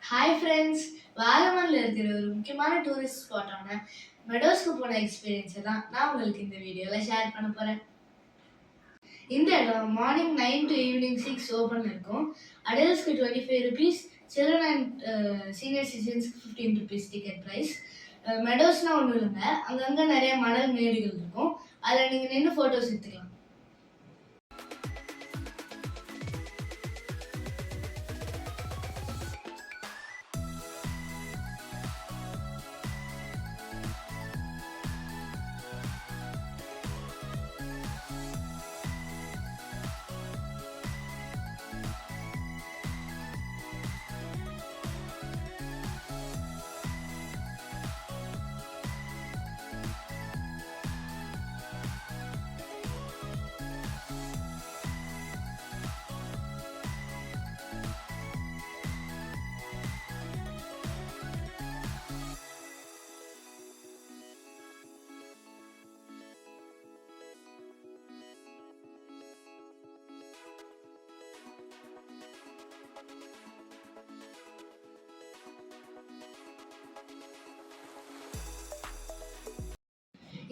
Hi friends, வாகமனில் இருக்கிற ஒரு முக்கியமான டூரிஸ்ட் ஸ்பாட்டான மெடோஸ்க்கு போன எக்ஸ்பீரியன்ஸை தான் நான் உங்களுக்கு இந்த வீடியோவில் ஷேர் பண்ண போகிறேன். இந்த இடம் மார்னிங் 9 to ஈவினிங் 6 ஓப்பனில் இருக்கும். அடல்ட்ஸ்க்கு 25 rupees, சில்ட்ரன் அண்ட் சீனியர் சிட்டிசன்ஸ்க்கு 15 rupees டிக்கெட் ப்ரைஸ். மெடோஸ்னால் ஒன்றும் இல்லைங்க, அங்கங்கே நிறைய மணல் மேடுகள் இருக்கும். அதில் நீங்கள் நின்று ஃபோட்டோஸ் எடுத்துக்கலாம்.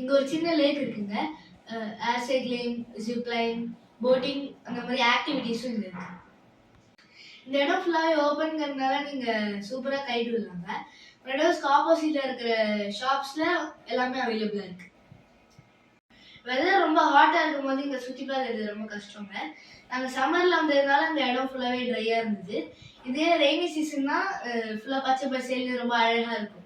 இங்கே ஒரு சின்ன லேக் இருக்குங்க. ஏர் சைக்கிளிங், ஜிப்லைன், போட்டிங் அந்த மாதிரி ஆக்டிவிட்டீஸும் இங்கே இருக்கு. இந்த இடம் ஃபுல்லாகவே ஓப்பன்ங்கிறதுனால நீங்கள் சூப்பராக கைட்டு விடலாங்க. மெடோஸ்க்கு ஆப்போசிட்டில் இருக்கிற ஷாப்ஸில் எல்லாமே அவைலபிளாக இருக்குது. வெதர் ரொம்ப ஹாட்டாக இருக்கும் போது இங்கே சுற்றி பார்க்கறது ரொம்ப கஷ்டங்க. நாங்கள் சம்மரில் வந்ததுனால இந்த இடம் ஃபுல்லாகவே ட்ரையாக இருந்தது. இதே ரெய்னி சீசன்னா ஃபுல்லாக பச்சை பசேல்னு ரொம்ப அழகாக இருக்கும்.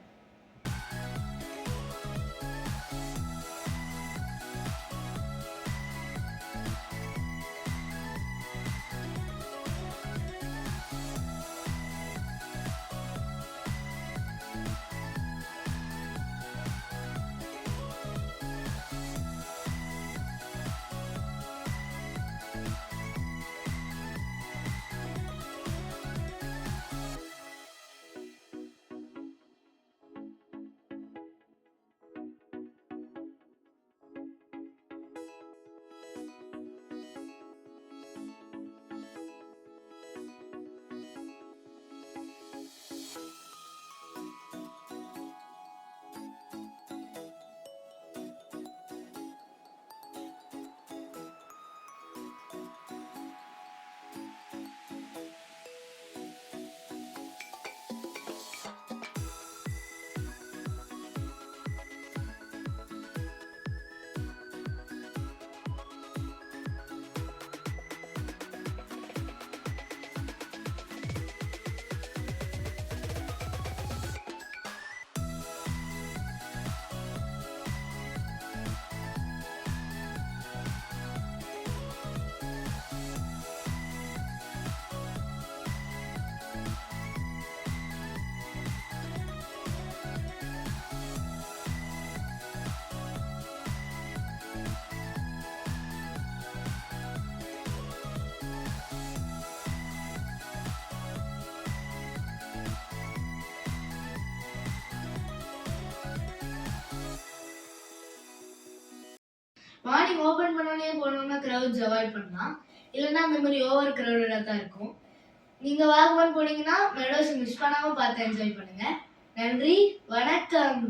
மார்னிங் ஓப்பன் பண்ணோடனே போனோம்னா க்ரௌட்ஸ் அவாய்ட் பண்ணலாம். இல்லைன்னா அந்த மாதிரி ஓவர் க்ரௌடடாக தான் இருக்கும். நீங்கள் வாகமன் போனீங்கன்னா மெடோஸ் மிஸ் பண்ணாமல் பார்த்து என்ஜாய் பண்ணுங்கள். நன்றி, வணக்கம்.